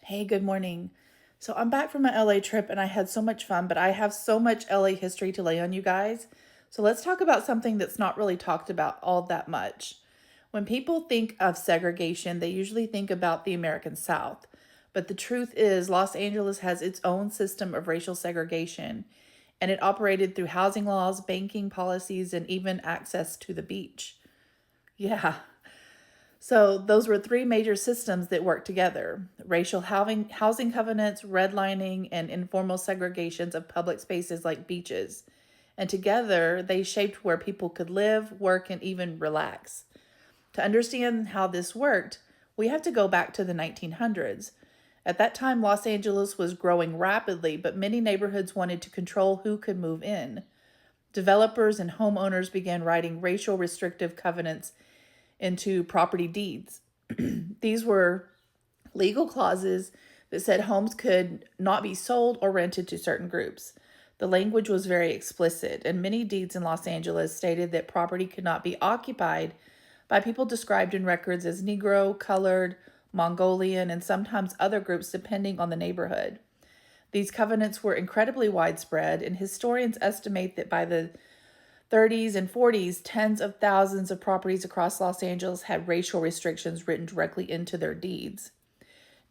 Hey, good morning. So I'm back from my LA trip and I had so much fun, but I have so much LA history to lay on you guys. So let's talk about something that's not really talked about all that much. When people think of segregation, they usually think about the American South. But the truth is, Los Angeles has its own system of racial segregation, and it operated through housing laws, banking policies, and even access to the beach. Yeah, so those were three major systems that worked together: racial housing covenants, redlining, and informal segregations of public spaces like beaches. And together, they shaped where people could live, work, and even relax. To understand how this worked, we have to go back to the 1900s. At that time, Los Angeles was growing rapidly, but many neighborhoods wanted to control who could move in. Developers and homeowners began writing racial restrictive covenants into property deeds. These were legal clauses that said homes could not be sold or rented to certain groups. The language was very explicit, and many deeds in Los Angeles stated that property could not be occupied by people described in records as Negro, colored, Mongolian, and sometimes other groups depending on the neighborhood. These covenants were incredibly widespread, and historians estimate that by the 30s and 40s, tens of thousands of properties across Los Angeles had racial restrictions written directly into their deeds.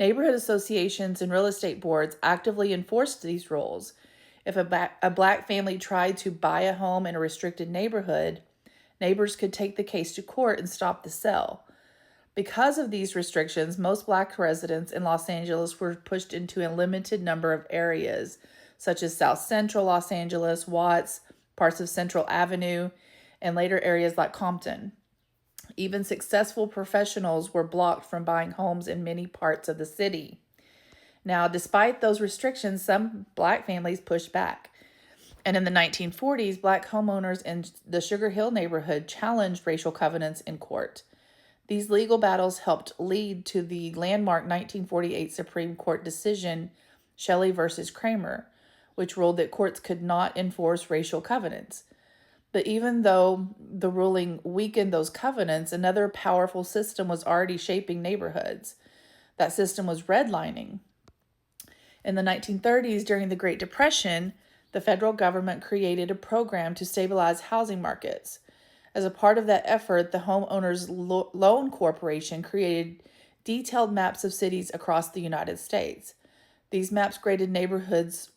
Neighborhood associations and real estate boards actively enforced these rules. If a black family tried to buy a home in a restricted neighborhood, neighbors could take the case to court and stop the sale. Because of these restrictions, most black residents in Los Angeles were pushed into a limited number of areas, such as South Central Los Angeles, Watts, parts of Central Avenue, and later areas like Compton. Even successful professionals were blocked from buying homes in many parts of the city. Now, despite those restrictions, some black families pushed back. And in the 1940s, black homeowners in the Sugar Hill neighborhood challenged racial covenants in court. These legal battles helped lead to the landmark 1948 Supreme Court decision, Shelley versus Kramer, which ruled that courts could not enforce racial covenants. But even though the ruling weakened those covenants, another powerful system was already shaping neighborhoods. That system was redlining. In the 1930s, during the Great Depression, the federal government created a program to stabilize housing markets. As a part of that effort, the Homeowners Loan Corporation created detailed maps of cities across the United States. These maps graded neighborhoods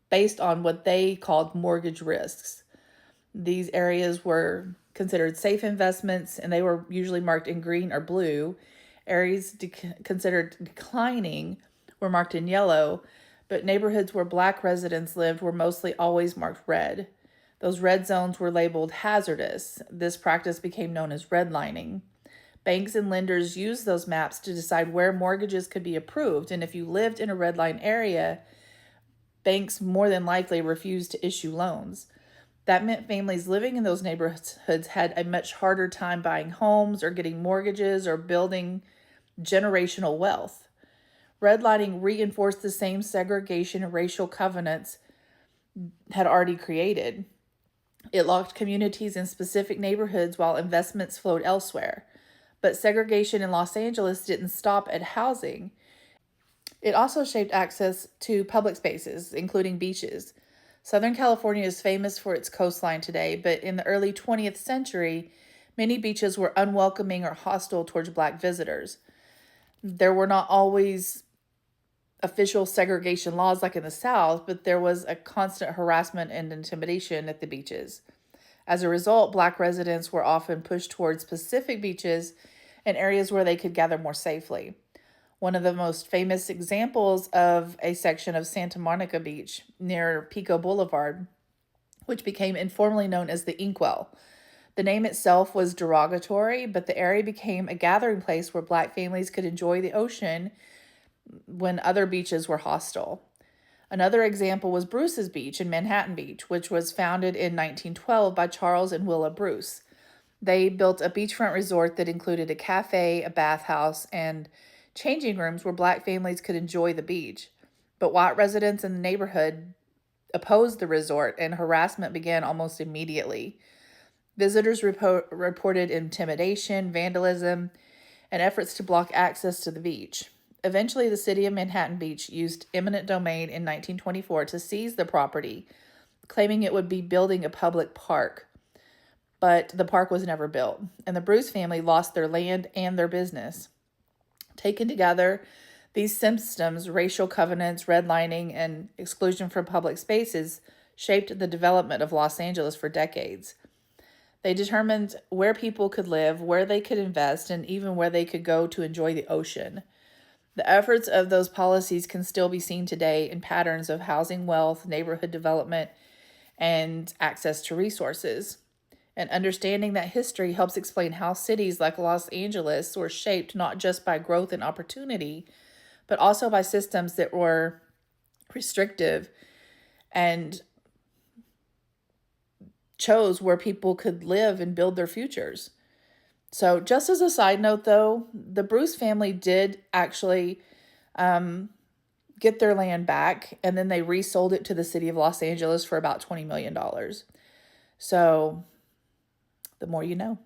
based on what they called mortgage risks. These areas were considered safe investments, and they were usually marked in green or blue. Areas considered declining were marked in yellow, but neighborhoods where black residents lived were mostly always marked red. Those red zones were labeled hazardous. This practice became known as redlining. Banks and lenders used those maps to decide where mortgages could be approved, and if you lived in a red line area, banks more than likely refused to issue loans. That meant families living in those neighborhoods had a much harder time buying homes or getting mortgages or building generational wealth. Redlining reinforced the same segregation and racial covenants had already created. It locked communities in specific neighborhoods while investments flowed elsewhere. But segregation in Los Angeles didn't stop at housing. It also shaped access to public spaces, including beaches. Southern California is famous for its coastline today, but in the early 20th century, many beaches were unwelcoming or hostile towards black visitors. There were not always official segregation laws like in the South, but there was a constant harassment and intimidation at the beaches. As a result, black residents were often pushed towards specific beaches and areas where they could gather more safely. One of the most famous examples of a section of Santa Monica Beach near Pico Boulevard, which became informally known as the Inkwell. The name itself was derogatory, but the area became a gathering place where black families could enjoy the ocean when other beaches were hostile. Another example was Bruce's Beach in Manhattan Beach, which was founded in 1912 by Charles and Willa Bruce. They built a beachfront resort that included a cafe, a bathhouse, and changing rooms where black families could enjoy the beach. But white residents in the neighborhood opposed the resort, and harassment began almost immediately. Visitors reported intimidation, vandalism, and efforts to block access to the beach. Eventually, the city of Manhattan Beach used eminent domain in 1924 to seize the property, claiming it would be building a public park. But the park was never built, and the Bruce family lost their land and their business. Taken together, these systems, racial covenants, redlining, and exclusion from public spaces, shaped the development of Los Angeles for decades. They determined where people could live, where they could invest, and even where they could go to enjoy the ocean. The efforts of those policies can still be seen today in patterns of housing wealth, neighborhood development, and access to resources. And understanding that history helps explain how cities like Los Angeles were shaped not just by growth and opportunity, but also by systems that were restrictive and chose where people could live and build their futures. So just as a side note, though, the Bruce family did actually get their land back, and then they resold it to the city of Los Angeles for about $20 million. So the more you know.